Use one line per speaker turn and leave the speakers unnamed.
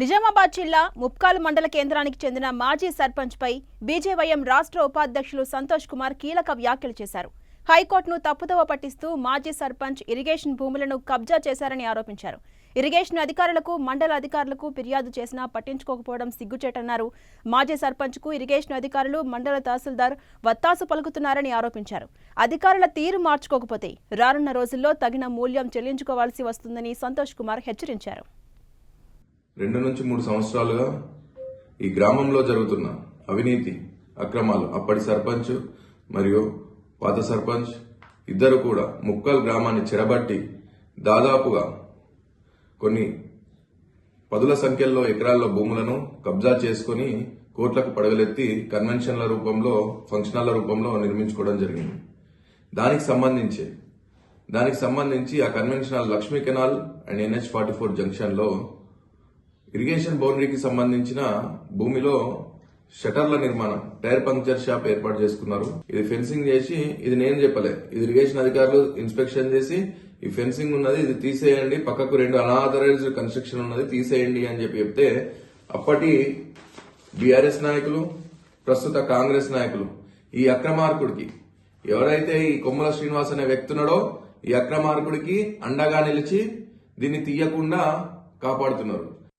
నిజామాబాద్ జిల్లా ముప్కాల్ మండల కేంద్రానికి చెందిన మాజీ సర్పంచ్ పై బీజేవైఎం రాష్ట్ర ఉపాధ్యక్షులు సంతోష్ కుమార్ కీలక వ్యాఖ్యలు చేశారు. హైకోర్టును తప్పుదోవ పట్టిస్తూ మాజీ సర్పంచ్ ఇరిగేషన్ భూములను కబ్జా చేశారని ఆరోపించారు. ఇరిగేషన్ అధికారులకు మండల అధికారులకు ఫిర్యాదు చేసినా పట్టించుకోకపోవడం సిగ్గుచేటన్నారు. మాజీ సర్పంచ్ కు ఇరిగేషన్ అధికారులు మండల తహసీల్దార్ వత్తాసు పలుకుతున్నారని ఆరోపించారు. అధికారుల తీరు మార్చుకోకపోతే రానున్న రోజుల్లో తగిన మూల్యం చెల్లించుకోవాల్సి వస్తుందని సంతోష్ కుమార్ హెచ్చరించారు.
2 నుంచి 3 సంవత్సరాలుగా ఈ గ్రామంలో జరుగుతున్న అవినీతి అక్రమాలు అప్పటి సర్పంచ్ మరియు పాత సర్పంచ్ ఇద్దరు కూడా ముక్కల్ గ్రామాన్ని చెరబట్టి దాదాపుగా కొన్ని పదుల సంఖ్యలో ఎకరాల్లో భూములను కబ్జా చేసుకుని కోట్లకు పడగలెత్తి కన్వెన్షన్ల రూపంలో ఫంక్షనాల రూపంలో నిర్మించుకోవడం జరిగింది. దానికి సంబంధించి ఆ conventional Lakshmi canal and NH44 junction లో ఇరిగేషన్ బౌండరీకి సంబంధించిన భూమిలో షటర్ల నిర్మాణం, టైర్ పంక్చర్ షాప్ ఏర్పాటు చేసుకున్నారు. ఇది ఫెన్సింగ్ చేసి, ఇది నేను చెప్పలే, ఇది ఇరిగేషన్ అధికారులు ఇన్స్పెక్షన్ చేసి ఈ ఫెన్సింగ్ ఉన్నది ఇది తీసేయండి, పక్కకు 2 అన్ఆథరైజ్డ్ కన్స్ట్రక్షన్ ఉన్నది తీసేయండి అని చెప్తే అప్పటి బీఆర్ఎస్ నాయకులు, ప్రస్తుత కాంగ్రెస్ నాయకులు ఈ అక్రమార్కుడికి ఎవరైతే ఈ కొమ్మల శ్రీనివాస్ అనే వ్యక్తున్నాడో ఈ అక్రమార్కుడికి అండగా నిలిచి దీన్ని తీయకుండా కాపాడుతున్నారు.